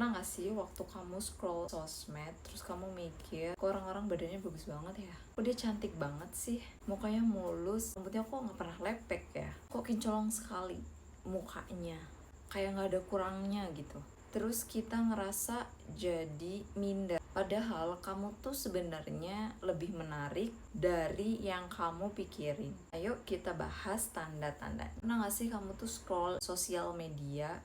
Pernah gak sih waktu kamu scroll sosmed, terus kamu mikir, kok orang-orang badannya bagus banget ya? Kok dia cantik banget sih? Mukanya mulus, rambutnya kok gak pernah lepek ya? Kok kinclong sekali mukanya? Kayak gak ada kurangnya gitu. Terus kita ngerasa jadi minder. Padahal kamu tuh sebenarnya lebih menarik dari yang kamu pikirin. Ayo kita bahas tanda-tanda. Pernah gak sih kamu tuh scroll sosial media,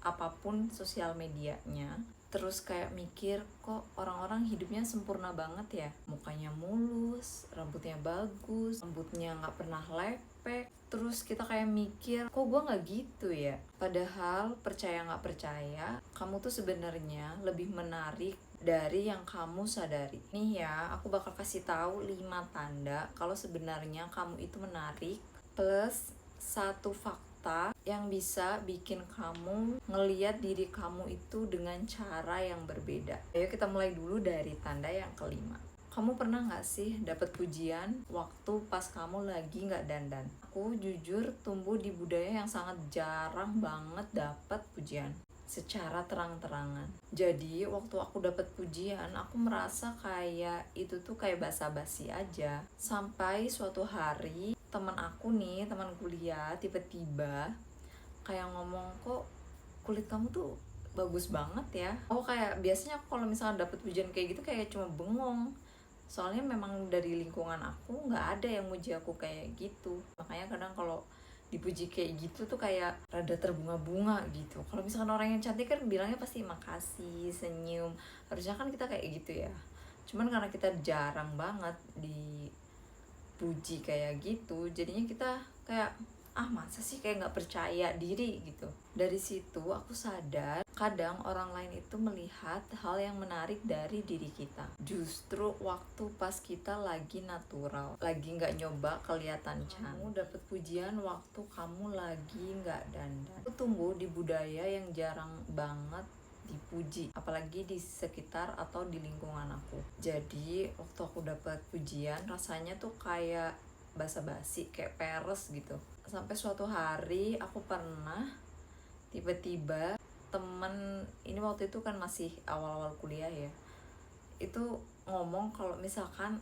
apapun sosial medianya, terus kayak mikir, kok orang-orang hidupnya sempurna banget ya, mukanya mulus, rambutnya bagus, rambutnya nggak pernah lepek, terus kita kayak mikir, kok gue nggak gitu ya? Padahal percaya nggak percaya, kamu tuh sebenarnya lebih menarik dari yang kamu sadari. Nih ya, aku bakal kasih tahu 5 tanda kalau sebenarnya kamu itu menarik, plus satu fakta yang bisa bikin kamu ngeliat diri kamu itu dengan cara yang berbeda. Ayo kita mulai dulu dari tanda yang kelima. Kamu pernah gak sih dapat pujian waktu pas kamu lagi gak dandan? Aku jujur tumbuh di budaya yang sangat jarang banget dapat pujian secara terang-terangan. Jadi waktu aku dapat pujian, aku merasa kayak itu tuh kayak basa-basi aja. Sampai suatu hari teman aku nih, teman kuliah, tiba-tiba kayak ngomong, kok kulit kamu tuh bagus banget ya. Oh, kayak biasanya aku kalau misalnya dapet pujian kayak gitu kayak cuma bengong. Soalnya memang dari lingkungan aku nggak ada yang muji aku kayak gitu. Makanya kadang kalau dipuji kayak gitu tuh kayak rada terbunga-bunga gitu. Kalau misalkan orang yang cantik kan bilangnya pasti makasih, senyum. Harusnya kan kita kayak gitu ya. Cuman karena kita jarang banget dipuji kayak gitu, jadinya kita kayak masa sih kayak nggak percaya diri gitu. Dari situ aku sadar kadang orang lain itu melihat hal yang menarik dari diri kita justru waktu pas kita lagi natural, lagi nggak nyoba kelihatan cantik. Kamu dapet pujian waktu kamu lagi nggak dandan. Aku tumbuh di budaya yang jarang banget dipuji, apalagi di sekitar atau di lingkungan aku. Jadi waktu aku dapat pujian rasanya tuh kayak basa-basi, kayak peres gitu. Sampai suatu hari aku pernah tiba-tiba temen, ini waktu itu kan masih awal-awal kuliah ya, itu ngomong kalau misalkan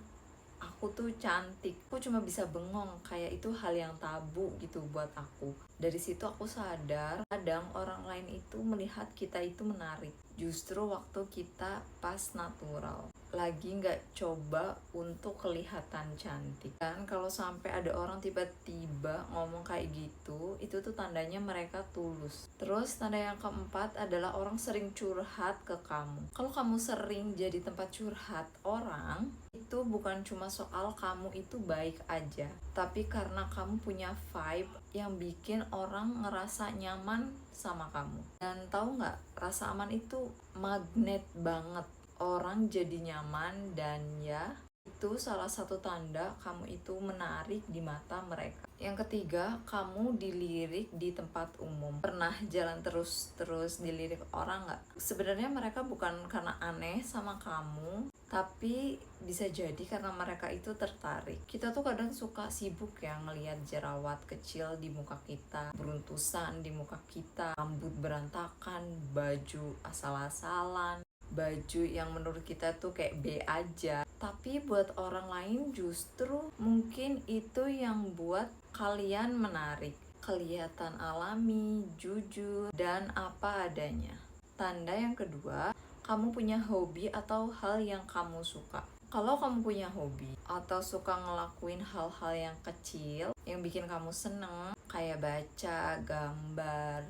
aku tuh cantik. Aku cuma bisa bengong, kayak itu hal yang tabu gitu buat aku. Dari situ aku sadar kadang orang lain itu melihat kita itu menarik justru waktu kita pas natural, lagi nggak coba untuk kelihatan cantik. Dan kalau sampai ada orang tiba-tiba ngomong kayak gitu, itu tuh tandanya mereka tulus. Terus tanda yang keempat adalah orang sering curhat ke kamu. Kalau kamu sering jadi tempat curhat orang, itu bukan cuma soal kamu itu baik aja, tapi karena kamu punya vibe yang bikin orang ngerasa nyaman sama kamu. Dan tahu nggak, rasa aman itu magnet banget, orang jadi nyaman. Dan ya, itu salah satu tanda kamu itu menarik di mata mereka. Yang ketiga, kamu dilirik di tempat umum. Pernah jalan terus dilirik orang nggak? Sebenarnya mereka bukan karena aneh sama kamu, tapi bisa jadi karena mereka itu tertarik. Kita tuh kadang suka sibuk ya ngelihat jerawat kecil di muka kita, beruntusan di muka kita, rambut berantakan, baju asal-asalan, baju yang menurut kita tuh kayak B aja. Tapi buat orang lain justru mungkin itu yang buat kalian menarik. Kelihatan alami, jujur, dan apa adanya. Tanda yang kedua, kamu punya hobi atau hal yang kamu suka. Kalau kamu punya hobi atau suka ngelakuin hal-hal yang kecil yang bikin kamu seneng, kayak baca, gambar,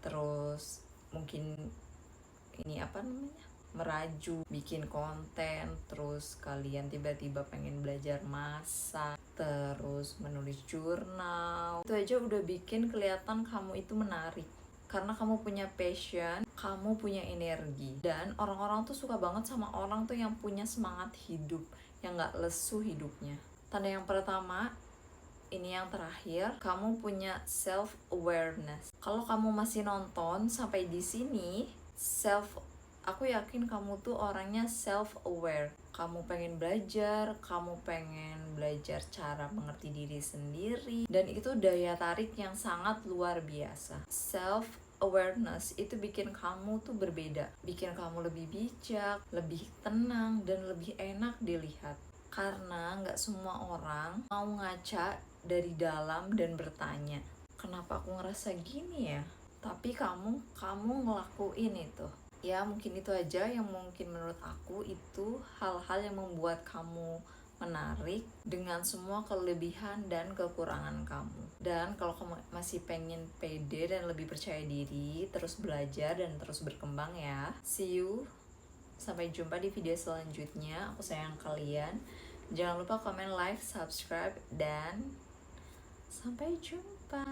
terus mungkin ini apa namanya, meraju, bikin konten, terus kalian tiba-tiba pengen belajar masak, terus menulis jurnal, itu aja udah bikin kelihatan kamu itu menarik. Karena kamu punya passion, kamu punya energi. Dan orang-orang tuh suka banget sama orang tuh yang punya semangat hidup, yang gak lesu hidupnya. Tanda yang pertama, ini yang terakhir, kamu punya self-awareness. Kalau kamu masih nonton sampai di sini, aku yakin kamu tuh orangnya self-aware. Kamu pengen belajar, kamu pengen belajar cara mengerti diri sendiri, dan itu daya tarik yang sangat luar biasa. awareness itu bikin kamu tuh berbeda, bikin kamu lebih bijak, lebih tenang, dan lebih enak dilihat. Karena nggak semua orang mau ngaca dari dalam dan bertanya, kenapa aku ngerasa gini ya? Tapi kamu ngelakuin itu. Ya mungkin itu aja yang mungkin menurut aku itu hal-hal yang membuat kamu menarik dengan semua kelebihan dan kekurangan kamu. Dan kalau kamu masih pengen pede dan lebih percaya diri, terus belajar dan terus berkembang ya. See you. Sampai jumpa di video selanjutnya. Aku sayang kalian. Jangan lupa komen, like, subscribe, dan sampai jumpa.